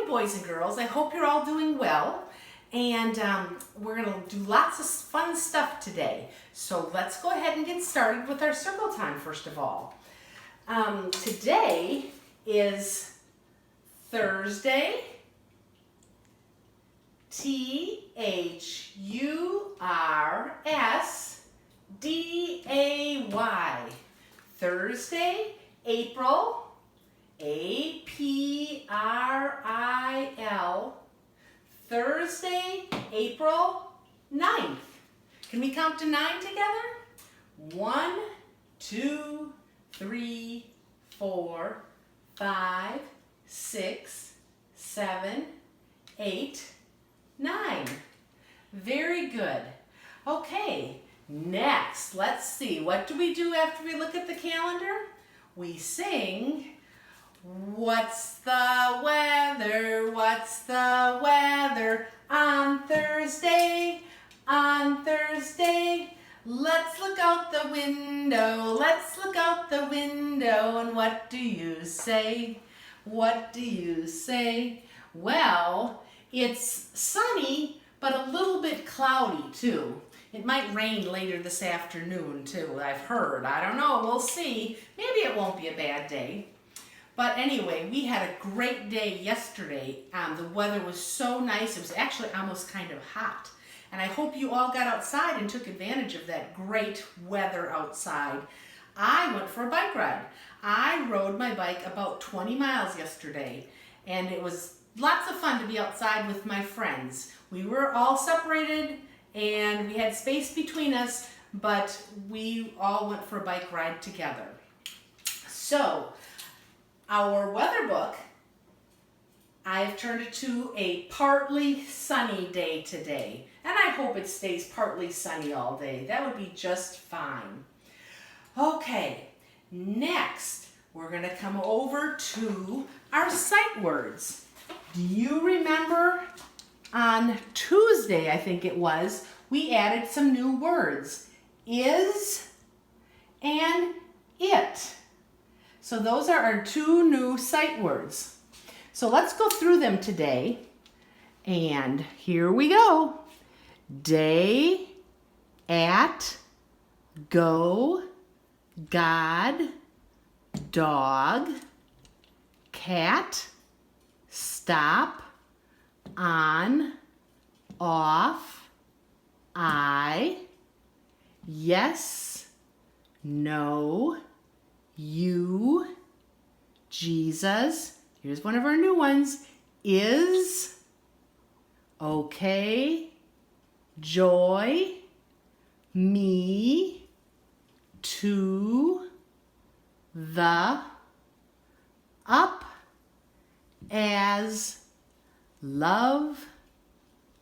boys and girls. I hope you're all doing well. And we're going to do lots of fun stuff today. So let's go ahead and get started with our circle time first of all. Today is Thursday, Thursday, Thursday, April, April, Thursday, April 9th. Can we count to 9 together? 1, 2, 3, 4, 5, 6, 7, 8, 9. Very good. Okay, next, let's see. What do we do after we look at the calendar? We sing, "What's the weather? What's the weather on Thursday? On Thursday? Let's look out the window. Let's look out the window. And what do you say? What do you say?" Well, it's sunny, but a little bit cloudy too. It might rain later this afternoon too, I've heard. I don't know, we'll see. Maybe it won't be a bad day. But anyway, we had a great day yesterday. The weather was so nice. It was actually almost kind of hot. And I hope you all got outside and took advantage of that great weather outside. I went for a bike ride. I rode my bike about 20 miles yesterday. And it was lots of fun to be outside with my friends. We were all separated and we had space between us, but we all went for a bike ride together. So, our weather book, I've turned it to a partly sunny day today. And I hope it stays partly sunny all day. That would be just fine. Okay, next we're going to come over to our sight words. Do you remember on Tuesday, I think it was, we added some new words. Is and it. So those are our two new sight words. So let's go through them today. And here we go. Day, at, go, God, dog, cat, stop, on, off, I, yes, no, you, Jesus, here's one of our new ones, is, okay, joy, me, to, the, up, as, love,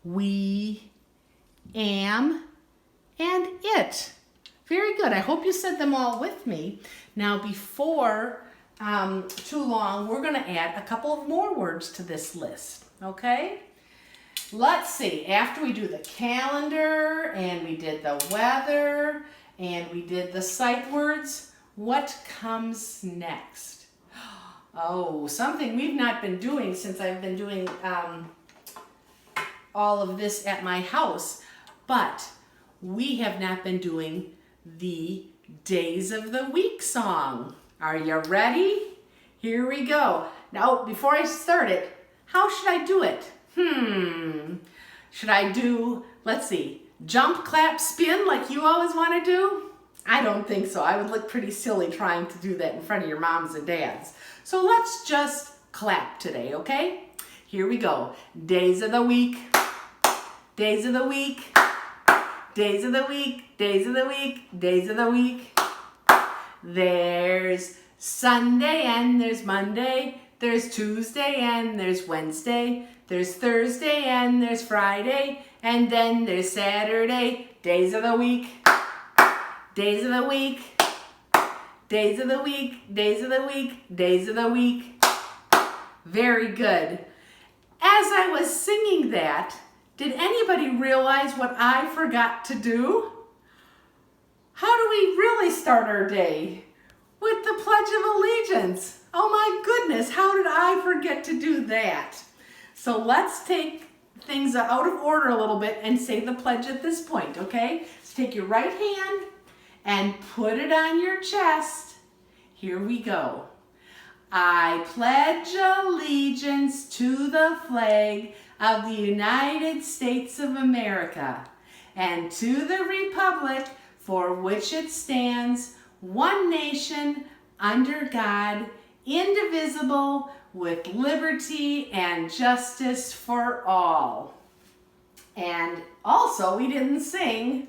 we, am, and it. Very good. I hope you said them all with me. Now, before too long, we're going to add a couple of more words to this list, okay? Let's see. After we do the calendar, and we did the weather, and we did the sight words, what comes next? Oh, something we've not been doing since I've been doing all of this at my house, but we have not been doing the Days of the Week song. Are you ready? Here we go. Now, before I start it, how should I do it? Should I do, let's see, jump, clap, spin like you always want to do? I don't think so. I would look pretty silly trying to do that in front of your moms and dads. So let's just clap today, okay? Here we go. Days of the week. Days of the week. Days of the week. Days of the week. Days of the week. There's Sunday and there's Monday. There's Tuesday and there's Wednesday. There's Thursday and there's Friday. And then there's Saturday. Days of the week. Days of the week. Days of the week. Days of the week. Days of the week. Very good. As I was singing that, did anybody realize what I forgot to do? How do we really start our day? With the Pledge of Allegiance. Oh my goodness, how did I forget to do that? So let's take things out of order a little bit and say the pledge at this point, okay? So take your right hand and put it on your chest. Here we go. I pledge allegiance to the flag of the United States of America and to the republic for which it stands, one nation, under God, indivisible, with liberty and justice for all. And also, we didn't sing,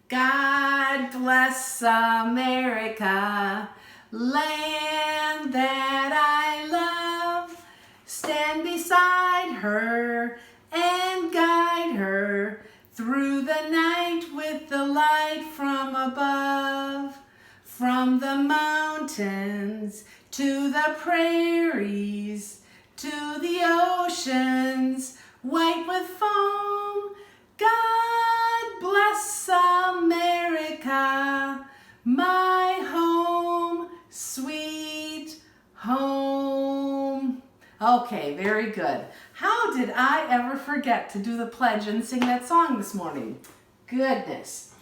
God bless America, land that I love. Stand beside her and guide her through the night with the light from above. From the mountains to the prairies, to the oceans, white with foam. God bless America, my home, sweet home. Okay, very good. How did I ever forget to do the pledge and sing that song this morning? Goodness.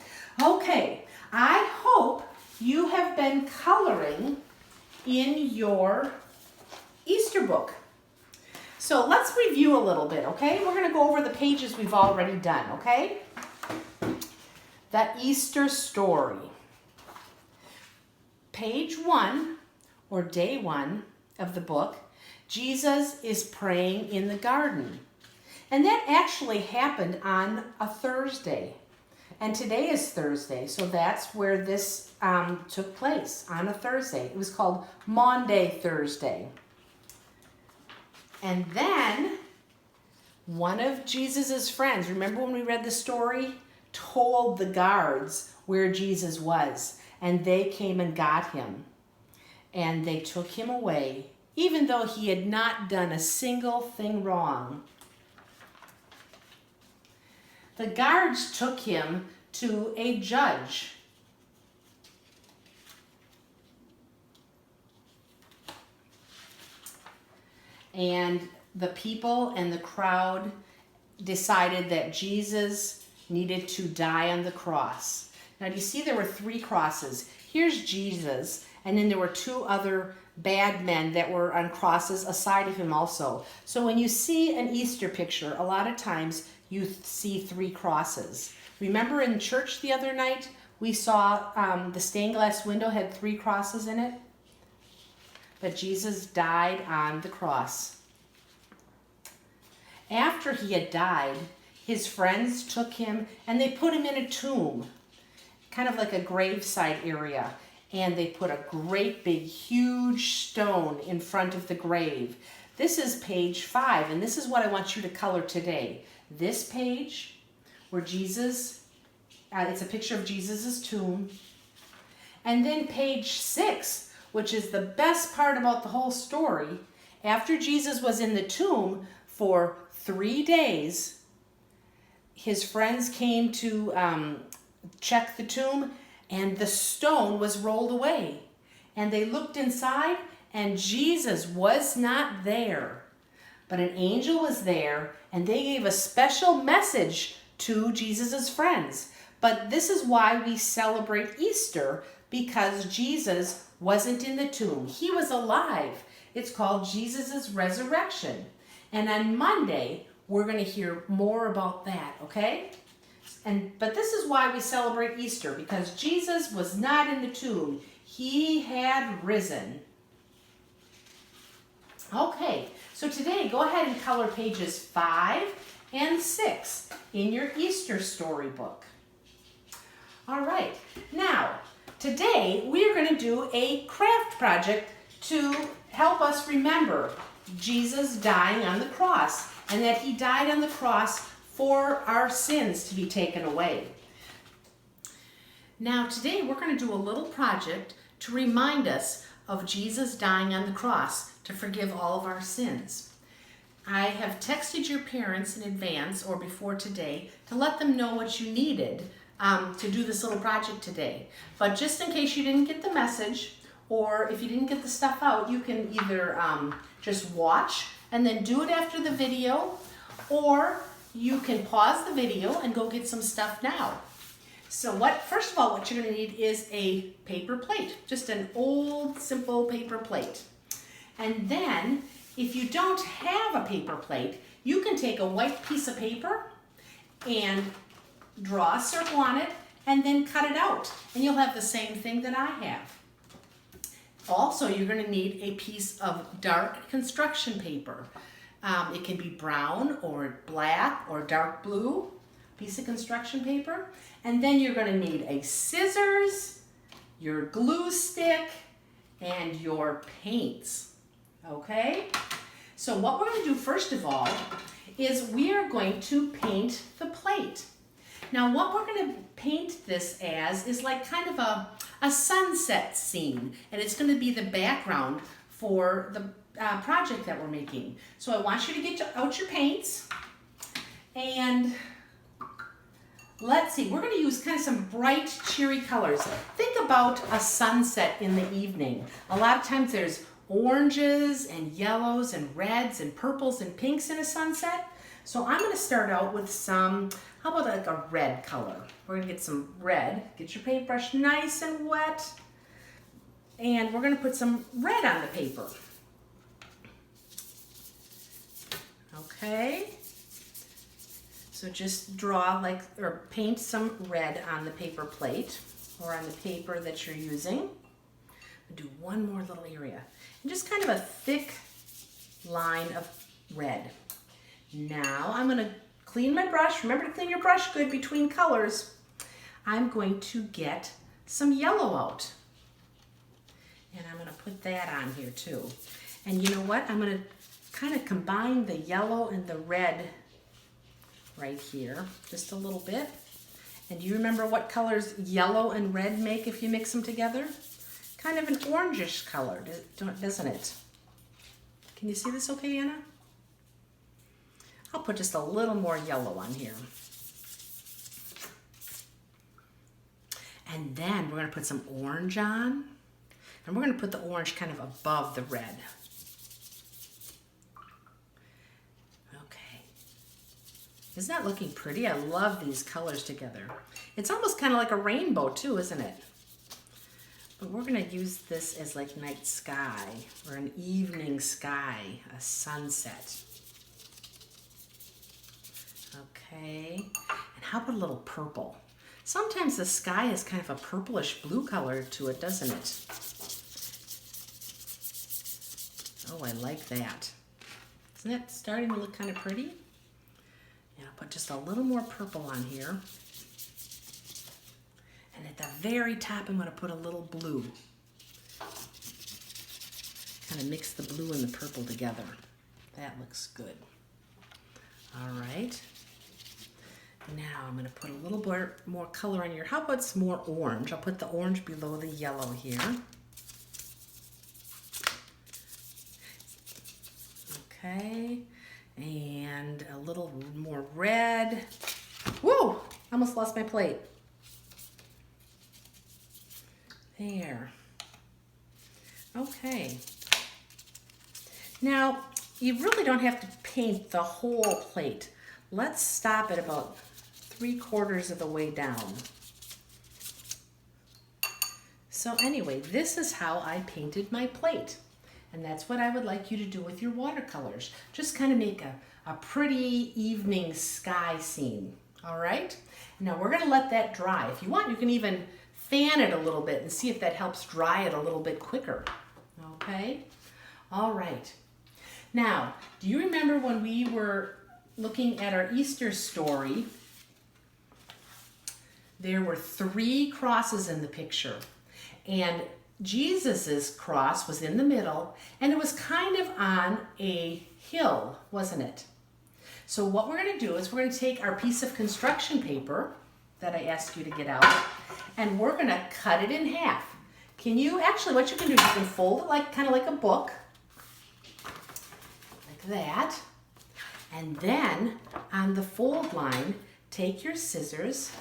Okay, I hope you have been coloring in your Easter book. So let's review a little bit, okay? We're going to go over the pages we've already done, okay? The Easter story. Page 1, or day 1 of the book, Jesus is praying in the garden. And that actually happened on a Thursday. And today is Thursday, so that's where this took place, on a Thursday. It was called Maundy Thursday. And then one of Jesus's friends, remember when we read the story, told the guards where Jesus was, and they came and got him. And they took him away, even though he had not done a single thing wrong. The guards took him to a judge. And the people and the crowd decided that Jesus needed to die on the cross. Now, do you see there were 3 crosses? Here's Jesus, and then there were 2 other bad men that were on crosses aside of him also. So when you see an Easter picture, a lot of times you see 3 crosses. Remember in church the other night, we saw the stained glass window had 3 crosses in it? But Jesus died on the cross. After he had died, his friends took him and they put him in a tomb, kind of like a graveside area. And they put a great big huge stone in front of the grave. This is page 5, and this is what I want you to color today. This page where Jesus, it's a picture of Jesus's tomb. And then page 6, which is the best part about the whole story. After Jesus was in the tomb for 3 days, his friends came to check the tomb, and the stone was rolled away. And they looked inside, and Jesus was not there. But an angel was there, and they gave a special message to Jesus's friends. But this is why we celebrate Easter, because Jesus wasn't in the tomb. He was alive. It's called Jesus's resurrection. And on Monday, we're going to hear more about that, okay? But this is why we celebrate Easter, because Jesus was not in the tomb. He had risen. Okay, so today go ahead and color pages 5 and 6 in your Easter storybook. All right, now today we are going to do a craft project to help us remember Jesus dying on the cross, and that he died on the cross for our sins to be taken away. Now today we're going to do a little project to remind us of Jesus dying on the cross to forgive all of our sins. I have texted your parents in advance or before today to let them know what you needed to do this little project today. But just in case you didn't get the message, or if you didn't get the stuff out, you can either just watch and then do it after the video, or you can pause the video and go get some stuff now. So first of all, what you're going to need is a paper plate, just an old, simple paper plate. And then, if you don't have a paper plate, you can take a white piece of paper and draw a circle on it and then cut it out. And you'll have the same thing that I have. Also, you're going to need a piece of dark construction paper. It can be brown or black or dark blue piece of construction paper. And then you're going to need a scissors, your glue stick, and your paints. Okay? So what we're going to do first of all is we are going to paint the plate. Now what we're going to paint this as is like kind of a sunset scene, and it's going to be the background for the project that we're making. So I want you to get out your paints, and let's see, we're going to use kind of some bright, cheery colors. Think about a sunset in the evening. A lot of times there's oranges and yellows and reds and purples and pinks in a sunset. So I'm going to start out with some, how about like a red color? We're going to get some red. Get your paintbrush nice and wet. And we're going to put some red on the paper. Okay. So just draw or paint some red on the paper plate or on the paper that you're using. Do one more little area. And just kind of a thick line of red. Now I'm going to clean my brush. Remember to clean your brush good between colors. I'm going to get some yellow out. And I'm going to put that on here too. And you know what? I'm going to kind of combine the yellow and the red right here just a little bit. And do you remember what colors yellow and red make if you mix them together? Kind of an orangish color, doesn't it? Can you see this okay, Anna? I'll put just a little more yellow on here. And then we're going to put some orange on. And we're going to put the orange kind of above the red. Okay. Isn't that looking pretty? I love these colors together. It's almost kind of like a rainbow too, isn't it? But we're going to use this as like night sky or an evening sky, a sunset. Okay, and how about a little purple? Sometimes the sky has kind of a purplish blue color to it, doesn't it? Oh, I like that. Isn't that starting to look kind of pretty? And I'll put just a little more purple on here. And at the very top, I'm going to put a little blue. Kind of mix the blue and the purple together. That looks good. All right. Now I'm going to put a little more color on here. How about some more orange? I'll put the orange below the yellow here. Okay. And a little more red. Whoa! I almost lost my plate. There. Okay. Now, you really don't have to paint the whole plate. Let's stop at about 3/4 of the way down. So anyway, this is how I painted my plate. And that's what I would like you to do with your watercolors. Just kind of make a pretty evening sky scene. All right? Now we're going to let that dry. If you want, you can even fan it a little bit and see if that helps dry it a little bit quicker. Okay? All right. Now, do you remember when we were looking at our Easter story? There were 3 crosses in the picture. And Jesus's cross was in the middle, and it was kind of on a hill, wasn't it? So what we're going to do is we're going to take our piece of construction paper that I asked you to get out, and we're going to cut it in half. Can you, actually what you can do is you can fold it like kind of like a book, like that, and then on the fold line, take your scissors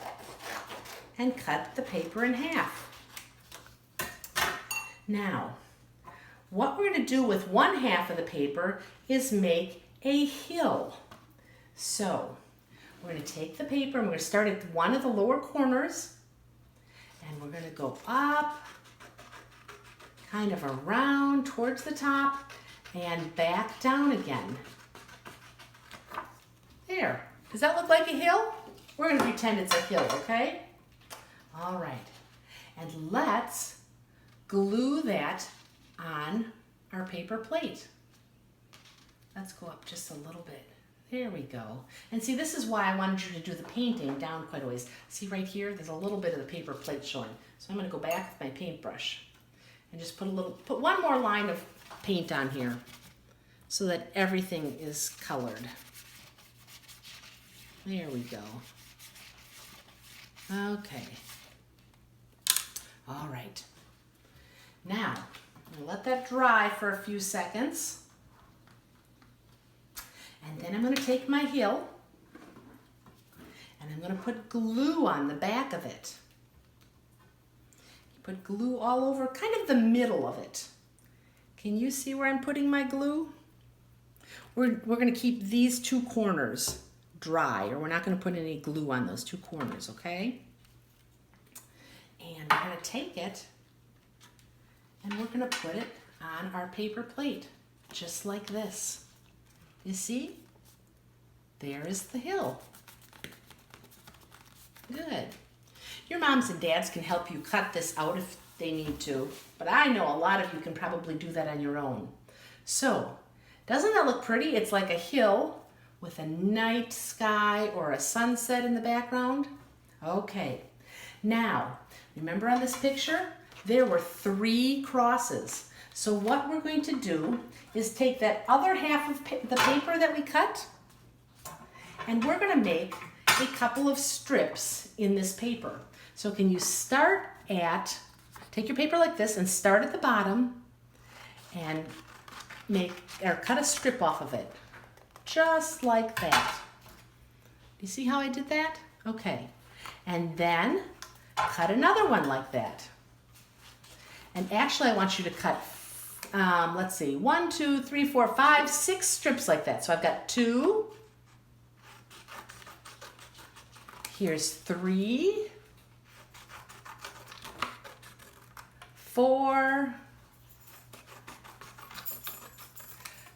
and cut the paper in half. Now, what we're going to do with one half of the paper is make a hill. So we're going to take the paper and we're going to start at one of the lower corners and we're going to go up, kind of around towards the top and back down again. There. Does that look like a hill? We're going to pretend it's a hill, okay? All right. And let's glue that on our paper plate. Let's go up just a little bit. There we go. And see, this is why I wanted you to do the painting down quite a ways. See right here, there's a little bit of the paper plate showing. So I'm going to go back with my paintbrush and just put one more line of paint on here so that everything is colored. There we go. Okay. All right. Now, I'm going to let that dry for a few seconds. And then I'm going to take my hill and I'm going to put glue on the back of it. Put glue all over, kind of the middle of it. Can you see where I'm putting my glue? We're going to keep these two corners dry, or we're not going to put any glue on those two corners, okay? And we're going to take it and we're going to put it on our paper plate, just like this. You see? There is the hill. Good. Your moms and dads can help you cut this out if they need to, but I know a lot of you can probably do that on your own. So, doesn't that look pretty? It's like a hill with a night sky or a sunset in the background. Okay. Now, remember on this picture, there were 3 crosses. So what we're going to do is take that other half of the paper that we cut, and we're going to make a couple of strips in this paper. So can you take your paper like this and start at the bottom and cut a strip off of it, just like that. Do you see how I did that? Okay. And then cut another one like that. And actually I want you to cut, let's see, 1, 2, 3, 4, 5, 6 strips like that. So I've got 2. Here's 3, 4,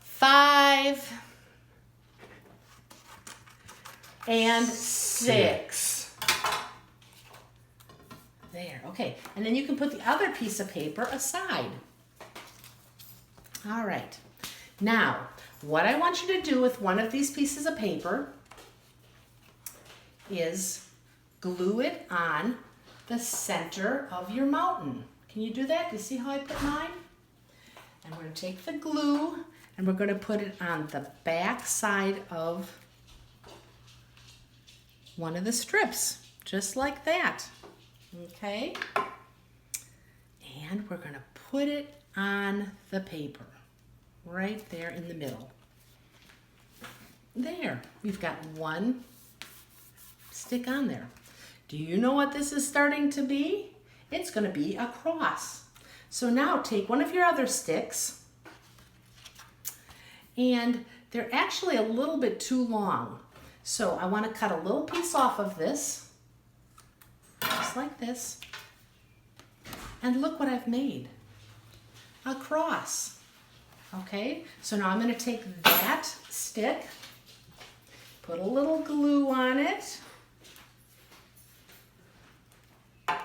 5, and 6. There, okay. And then you can put the other piece of paper aside. All right. Now, what I want you to do with one of these pieces of paper is glue it on the center of your mountain. Can you do that? Do you see how I put mine? And we're going to take the glue and we're going to put it on the back side of one of the strips, just like that. Okay? And we're going to put it on the paper, right there in the middle. There, we've got one stick on there. Do you know what this is starting to be? It's going to be a cross. So now take one of your other sticks, and they're actually a little bit too long. So I want to cut a little piece off of this, just like this. And look what I've made, a cross. Okay, so now I'm going to take that stick, put a little glue on it, and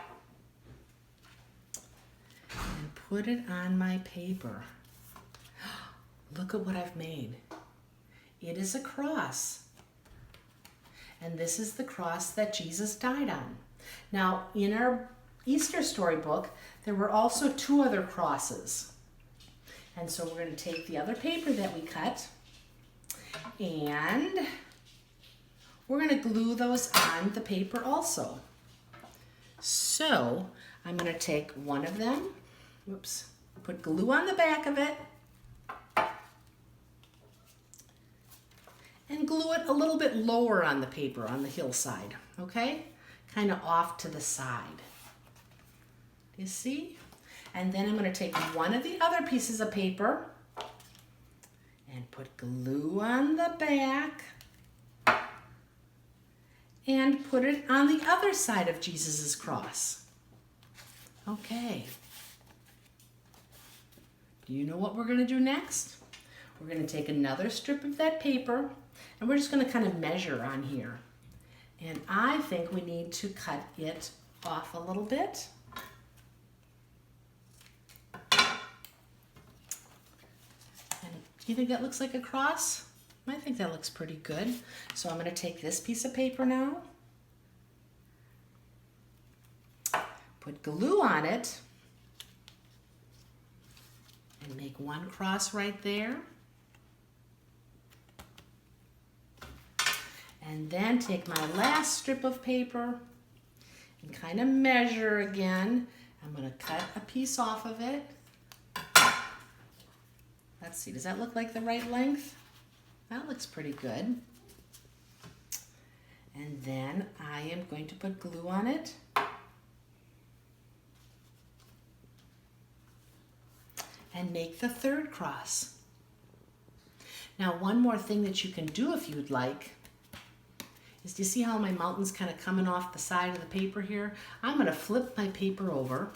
put it on my paper. Look at what I've made. It is a cross. And this is the cross that Jesus died on. Now, in our Easter storybook, there were also 2 other crosses. And so we're going to take the other paper that we cut and we're going to glue those on the paper also. So I'm going to take one of them, put glue on the back of it, and glue it a little bit lower on the paper, on the hillside, okay? Kind of off to the side. You see? And then I'm going to take one of the other pieces of paper and put glue on the back and put it on the other side of Jesus's cross. Okay. Do you know what we're going to do next? We're going to take another strip of that paper and we're just going to kind of measure on here. And I think we need to cut it off a little bit. Do you think that looks like a cross? I think that looks pretty good. So I'm going to take this piece of paper now, put glue on it, and make one cross right there. And then take my last strip of paper and kind of measure again. I'm going to cut a piece off of it. Let's see, does that look like the right length? That looks pretty good. And then I am going to put glue on it. And make the third cross. Now, one more thing that you can do if you'd like is, do you see how my mountain's kind of coming off the side of the paper here? I'm going to flip my paper over.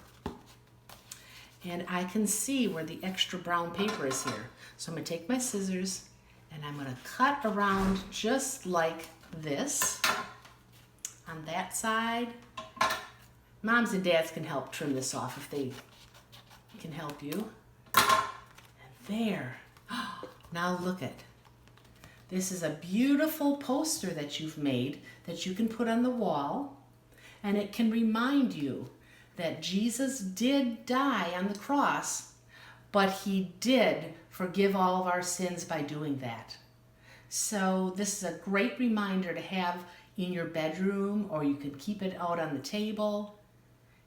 And I can see where the extra brown paper is here. So I'm going to take my scissors and I'm going to cut around just like this on that side. Moms and dads can help trim this off if they can help you. And there. Now look at. This is a beautiful poster that you've made that you can put on the wall, and it can remind you that Jesus did die on the cross, but he did forgive all of our sins by doing that. So this is a great reminder to have in your bedroom, or you can keep it out on the table.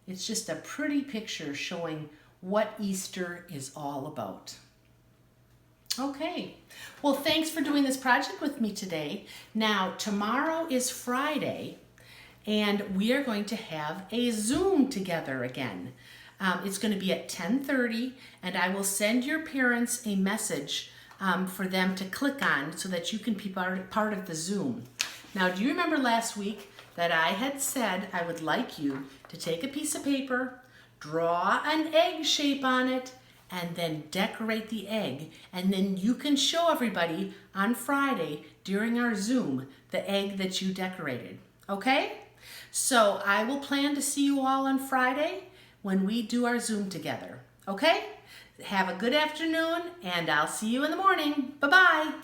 It's just a pretty picture showing what Easter is all about. Okay, well, thanks for doing this project with me today. Now, tomorrow is Friday, and we are going to have a Zoom together again. It's going to be at 10:30, and I will send your parents a message for them to click on so that you can be part of the Zoom. Now, do you remember last week that I had said I would like you to take a piece of paper, draw an egg shape on it, and then decorate the egg, and then you can show everybody on Friday during our Zoom the egg that you decorated, okay? So I will plan to see you all on Friday when we do our Zoom together, okay? Have a good afternoon, and I'll see you in the morning. Bye-bye.